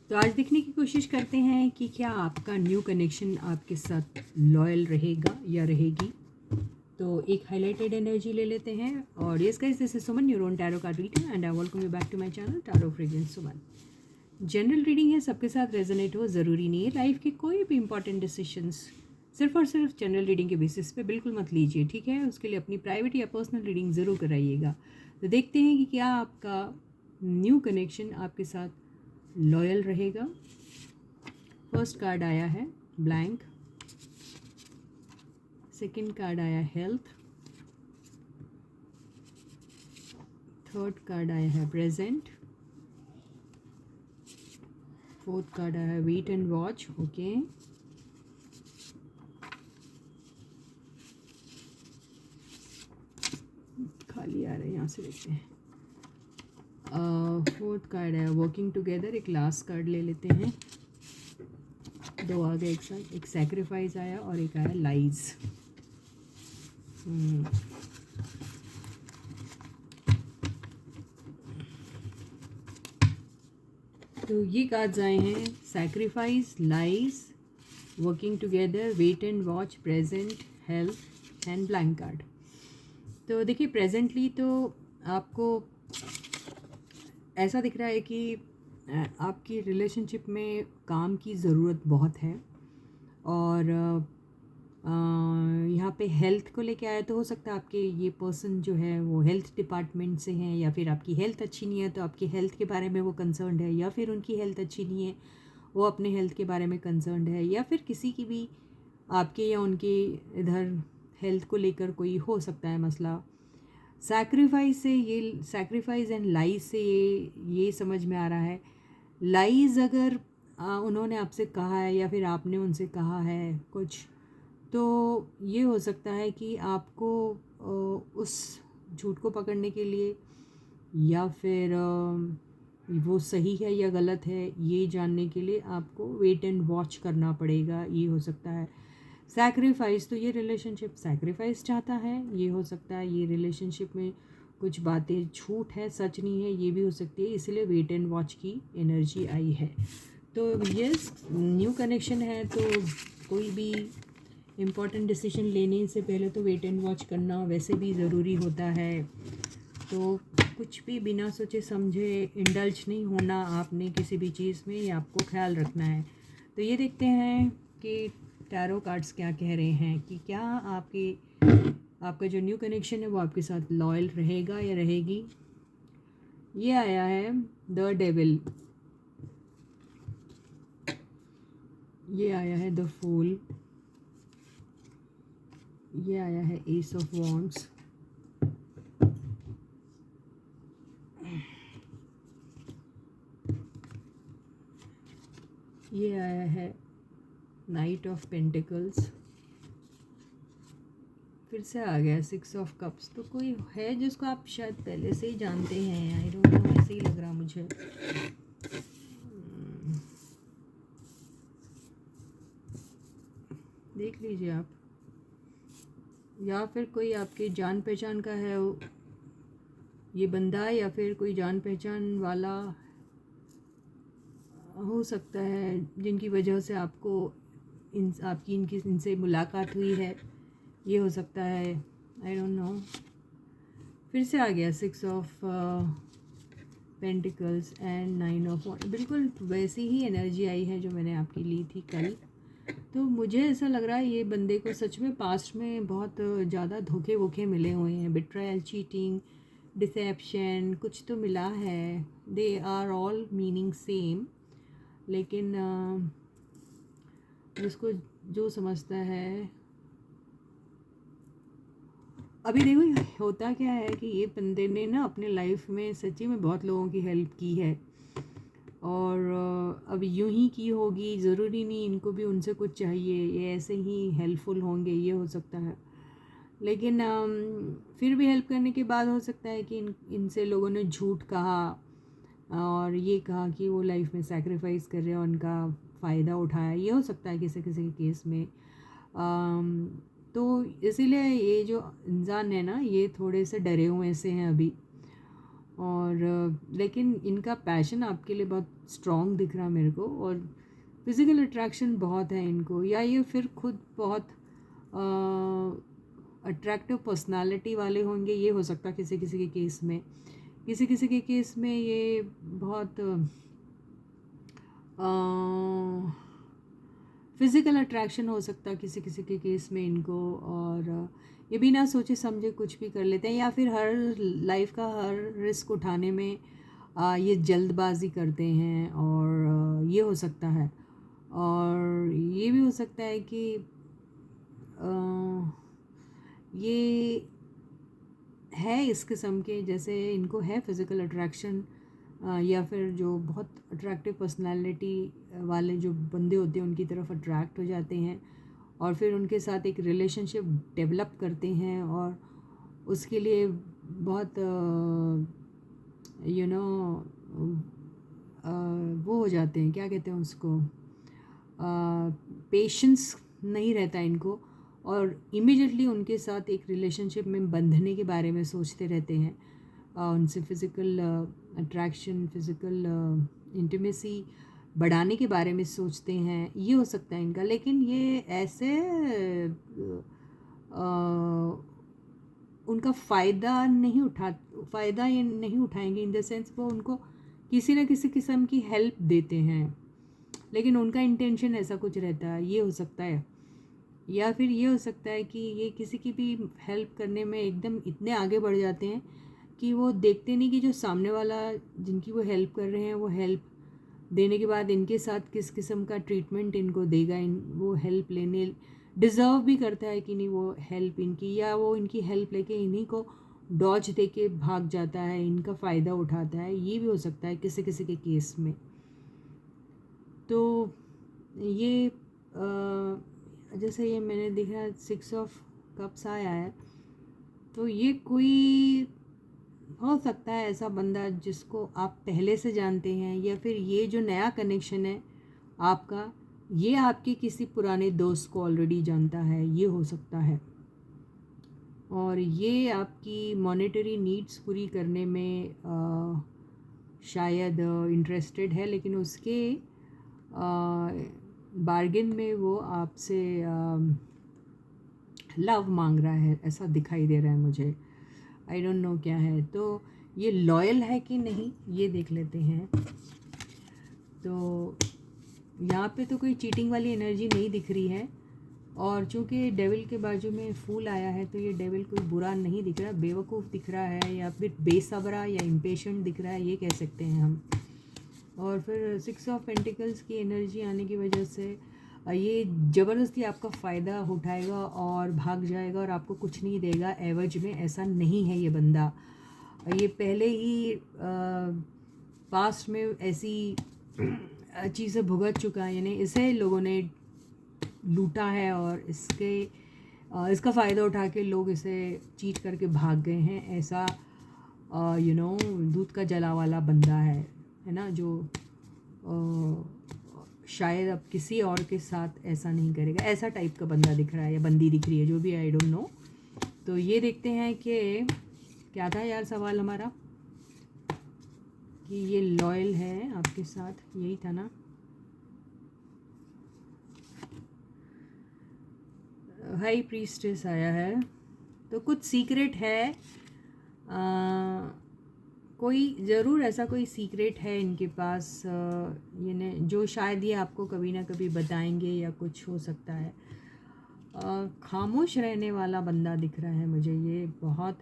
तो आज देखने की कोशिश करते हैं कि क्या आपका न्यू कनेक्शन आपके साथ लॉयल रहेगा या रहेगी। तो एक हाईलाइटेड एनर्जी ले लेते हैं। और yes guys, this is Suman, your own tarot card reader, and I welcome you back to my channel tarot fragrance Suman. General reading है, सबके साथ रेजोनेट हो ज़रूरी नहीं है। लाइफ के कोई भी इंपॉर्टेंट डिसीजंस सिर्फ और सिर्फ जनरल रीडिंग के बेसिस पे बिल्कुल मत लीजिए, ठीक है। उसके लिए अपनी प्राइवेट या पर्सनल रीडिंग ज़रूर कराइएगा। तो देखते हैं कि क्या आपका न्यू कनेक्शन आपके साथ लॉयल रहेगा। फर्स्ट कार्ड आया है ब्लैंक, सेकंड कार्ड आया हेल्थ, थर्ड कार्ड आया है प्रेजेंट, फोर्थ कार्ड आया है वेट एंड वॉच। ओके, खाली आ रहा है, यहाँ से देखते हैं। फोर्थ कार्ड आया वर्किंग टुगेदर। एक लास्ट कार्ड ले लेते हैं। दो आ गए एक साथ, एक सैक्रिफाइस आया और एक आया लाइज। तो ये कार्ड्स आए हैं sacrifice, lies, working together, wait and watch, present, health and blank card. तो देखिए, प्रेजेंटली तो आपको ऐसा दिख रहा है कि आपकी रिलेशनशिप में काम की ज़रूरत बहुत है। और यहाँ पे हेल्थ को लेके आया तो हो सकता है आपके ये पर्सन जो है वो हेल्थ डिपार्टमेंट से हैं, या फिर आपकी हेल्थ अच्छी नहीं है तो आपकी हेल्थ के बारे में वो कंसर्न्ड है, या फिर उनकी हेल्थ अच्छी नहीं है वो अपने हेल्थ के बारे में कंसर्न्ड है, या फिर किसी की भी आपके या उनके इधर हेल्थ को लेकर कोई हो सकता है मसला। सैक्रिफाइस से ये सैक्रिफाइस एंड लाइज से ये समझ में आ रहा है। लाइज अगर उन्होंने आपसे कहा है या फिर आपने उनसे कहा है कुछ, तो ये हो सकता है कि आपको उस झूठ को पकड़ने के लिए या फिर वो सही है या गलत है ये जानने के लिए आपको वेट एंड वॉच करना पड़ेगा, ये हो सकता है। सैक्रिफाइस, तो ये रिलेशनशिप सैक्रिफाइस चाहता है, ये हो सकता है। ये रिलेशनशिप में कुछ बातें झूठ है, सच नहीं है, ये भी हो सकती है, इसलिए वेट एंड वॉच की एनर्जी आई है। तो यस, न्यू कनेक्शन है तो कोई भी इम्पॉर्टेंट डिसीजन लेने से पहले तो वेट एंड वॉच करना वैसे भी ज़रूरी होता है। तो कुछ भी बिना सोचे समझे इंडल्ज नहीं होना आपने किसी भी चीज़ में, ये आपको ख्याल रखना है। तो ये देखते हैं कि टैरो कार्ड्स क्या कह रहे हैं कि क्या आपका जो न्यू कनेक्शन है वो आपके साथ लॉयल रहेगा या रहेगी। ये आया है द डेविल, ये आया है द फूल, ये आया है एस ऑफ वॉन्ड्स, ये आया है नाइट ऑफ पेंटिकल्स, फिर से आ गया सिक्स ऑफ कप्स। तो कोई है जिसको आप शायद पहले से ही जानते हैं, आई डोंट नो, ऐसे ही लग रहा मुझे। देख लीजिए आप, या फिर कोई आपके जान पहचान का है ये बंदा, या फिर कोई जान पहचान वाला हो सकता है जिनकी वजह से आपको इनसे मुलाकात हुई है, ये हो सकता है, आई डोंट नो। फिर से आ गया six of pentacles and nine of wands. बिल्कुल वैसी ही एनर्जी आई है जो मैंने आपकी ली थी कल। तो मुझे ऐसा लग रहा है ये बंदे को सच में पास्ट में बहुत ज़्यादा धोखे वोखे मिले हुए हैं, बिट्रायल, चीटिंग, डिसेप्शन, कुछ तो मिला है। They are all meaning same, लेकिन जिसको जो समझता है। अभी देखो होता क्या है कि ये बंदे ने ना अपने लाइफ में सच्ची में बहुत लोगों की हेल्प की है, और अब यूं ही की होगी, ज़रूरी नहीं इनको भी उनसे कुछ चाहिए, ये ऐसे ही हेल्पफुल होंगे, ये हो सकता है। लेकिन फिर भी हेल्प करने के बाद हो सकता है कि इनसे लोगों ने झूठ कहा और ये कहा कि वो लाइफ में सैक्रिफाइस कर रहे हैं, उनका फ़ायदा उठाया, ये हो सकता है किसी किसी के केस में। तो इसीलिए ये जो इंसान है ना, ये थोड़े से डरे हुए से हैं अभी। और लेकिन इनका पैशन आपके लिए बहुत स्ट्रॉन्ग दिख रहा है मेरे को, और फिज़िकल अट्रैक्शन बहुत है इनको, या ये फिर खुद बहुत अट्रैक्टिव पर्सनालिटी वाले होंगे, ये हो सकता है किसी किसी के केस में। किसी किसी के केस में ये बहुत फिज़िकल अट्रैक्शन हो सकता है किसी किसी के केस में इनको, और ये बिना सोचे समझे कुछ भी कर लेते हैं, या फिर हर लाइफ का हर रिस्क उठाने में ये जल्दबाजी करते हैं, और ये हो सकता है। और ये भी हो सकता है कि ये है इस किस्म के, जैसे इनको है फिज़िकल अट्रैक्शन, या फिर जो बहुत अट्रैक्टिव पर्सनालिटी वाले जो बंदे होते हैं उनकी तरफ अट्रैक्ट हो जाते हैं, और फिर उनके साथ एक रिलेशनशिप डेवलप करते हैं, और उसके लिए बहुत वो हो जाते हैं, क्या कहते हैं उसको, पेशेंस नहीं रहता इनको, और इमीडिएटली उनके साथ एक रिलेशनशिप में बंधने के बारे में सोचते रहते हैं, उनसे फ़िज़िकल अट्रैक्शन, फ़िज़िकल इंटीमेसी बढ़ाने के बारे में सोचते हैं, ये हो सकता है इनका। लेकिन ये ऐसे उनका फ़ायदा ये नहीं उठाएंगे, इन द सेंस वो उनको किसी न किसी किस्म की हेल्प देते हैं, लेकिन उनका इंटेंशन ऐसा कुछ रहता है, ये हो सकता है। या फिर ये हो सकता है कि ये किसी की भी हेल्प करने में एकदम इतने आगे बढ़ जाते हैं कि वो देखते नहीं कि जो सामने वाला जिनकी वो हेल्प कर रहे हैं, वो हेल्प देने के बाद इनके साथ किस किस्म का ट्रीटमेंट इनको देगा, वो हेल्प लेने डिज़र्व भी करता है कि नहीं वो हेल्प इनकी, या वो इनकी हेल्प लेके इन्हीं को डॉज दे के भाग जाता है, इनका फ़ायदा उठाता है, ये भी हो सकता है किसी किसी के केस में। तो ये जैसे ये मैंने देखा 6 ऑफ कप्स आया है, तो ये कोई हो सकता है ऐसा बंदा जिसको आप पहले से जानते हैं, या फिर ये जो नया कनेक्शन है आपका, ये आपके किसी पुराने दोस्त को ऑलरेडी जानता है, ये हो सकता है। और ये आपकी मॉनेटरी नीड्स पूरी करने में शायद इंटरेस्टेड है, लेकिन उसके बार्गेन में वो आपसे लव मांग रहा है, ऐसा दिखाई दे रहा है मुझे। आई डोंट नो क्या है। तो ये लॉयल है कि नहीं, ये देख लेते हैं। तो यहाँ पे तो कोई चीटिंग वाली एनर्जी नहीं दिख रही है, और चूँकि डेविल के बाजू में फूल आया है, तो ये डेविल कोई बुरा नहीं दिख रहा, बेवकूफ़ दिख रहा है, या फिर बेसब्रा या इम्पेशेंट दिख रहा है, ये कह सकते हैं हम। और फिर 6 ऑफ पेंटिकल्स की एनर्जी आने की वजह से ये ज़बरदस्ती आपका फ़ायदा उठाएगा और भाग जाएगा, और आपको कुछ नहीं देगा एवज में, ऐसा नहीं है ये बंदा। ये पहले ही पास्ट में ऐसी चीज़ें भुगत चुका है, यानी इसे लोगों ने लूटा है, और इसका फ़ायदा उठा के लोग इसे चीट करके भाग गए हैं। ऐसा दूध का जला वाला बंदा है ना, जो शायद अब किसी और के साथ ऐसा नहीं करेगा, ऐसा टाइप का बंदा दिख रहा है, या बंदी दिख रही है, जो भी, आई डोंट नो। तो ये देखते हैं कि क्या था यार सवाल हमारा, कि ये लॉयल है आपके साथ, यही था ना। हाई प्रीस्टेस आया है, तो कुछ सीक्रेट है, कोई ज़रूर ऐसा कोई सीक्रेट है इनके पास, ये जो शायद ये आपको कभी ना कभी बताएंगे, या कुछ हो सकता है। खामोश रहने वाला बंदा दिख रहा है मुझे, ये बहुत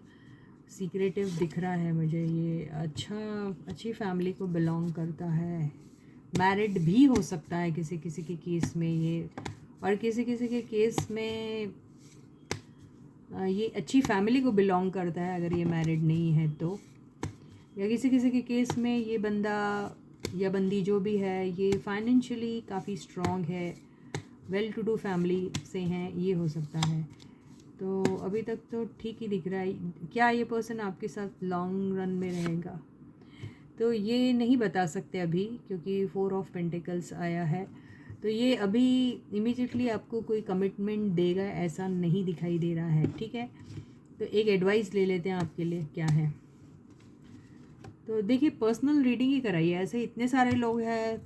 सीक्रेटिव दिख रहा है मुझे, ये अच्छी फैमिली को बिलोंग करता है, मैरिड भी हो सकता है किसी किसी के केस में ये, और किसी किसी के केस में ये अच्छी फैमिली को बिलोंग करता है अगर ये मैरिड नहीं है तो, या किसी किसी के केस में ये बंदा या बंदी जो भी है ये फाइनेंशियली काफ़ी स्ट्रॉन्ग है, वेल टू डू फैमिली से हैं, ये हो सकता है। तो अभी तक तो ठीक ही दिख रहा है। क्या ये पर्सन आपके साथ लॉन्ग रन में रहेगा, तो ये नहीं बता सकते अभी, क्योंकि 4 ऑफ पेंटिकल्स आया है। तो ये अभी इमीडिएटली आपको कोई कमिटमेंट देगा ऐसा नहीं दिखाई दे रहा है, ठीक है। तो एक एडवाइस ले लेते हैं आपके लिए क्या है। तो देखिए पर्सनल रीडिंग ही कराइए, ऐसे इतने सारे लोग हैं,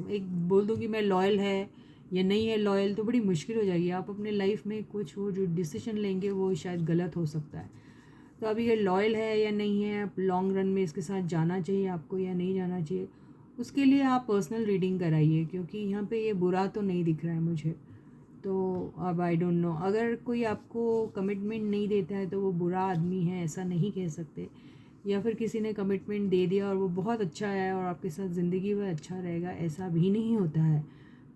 एक बोल दूँ कि मैं लॉयल है या नहीं है लॉयल, तो बड़ी मुश्किल हो जाएगी। आप अपने लाइफ में कुछ वो जो डिसीजन लेंगे वो शायद गलत हो सकता है। तो अभी ये लॉयल है या नहीं है, आप लॉन्ग रन में इसके साथ जाना चाहिए आपको या नहीं जाना चाहिए, उसके लिए आप पर्सनल रीडिंग कराइए, क्योंकि यहाँ पे ये बुरा तो नहीं दिख रहा है मुझे। तो अब आई डोंट नो, अगर कोई आपको कमिटमेंट नहीं देता है तो वो बुरा आदमी है, ऐसा नहीं कह सकते। या फिर किसी ने कमिटमेंट दे दिया और वो बहुत अच्छा है और आपके साथ ज़िंदगी भर अच्छा रहेगा, ऐसा भी नहीं होता है।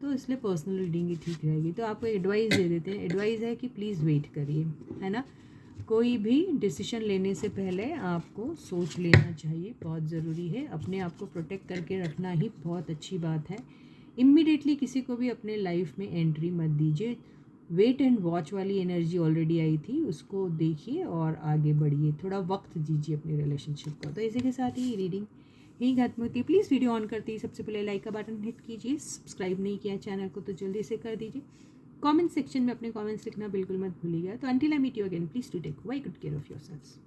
तो इसलिए पर्सनल रीडिंग ही ठीक रहेगी। तो आपको एडवाइस दे देते हैं, एडवाइस है कि प्लीज़ वेट करिए, है ना। कोई भी डिसीजन लेने से पहले आपको सोच लेना चाहिए, बहुत ज़रूरी है। अपने आप को प्रोटेक्ट करके रखना ही बहुत अच्छी बात है। इमीडिएटली किसी को भी अपने लाइफ में एंट्री मत दीजिए। वेट एंड वॉच वाली एनर्जी ऑलरेडी आई थी, उसको देखिए और आगे बढ़िए, थोड़ा वक्त दीजिए अपने रिलेशनशिप को। तो इसी के साथ ही रीडिंग ही खत्म होती है। प्लीज़ वीडियो ऑन करती है सबसे पहले लाइक का बटन हिट कीजिए, सब्सक्राइब नहीं किया चैनल को तो जल्दी से कर दीजिए। कमेंट सेक्शन में अपने कमेंट्स लिखना बिल्कुल मत भूलिएगा। तो until I meet you again, please to take very good care of yourselves.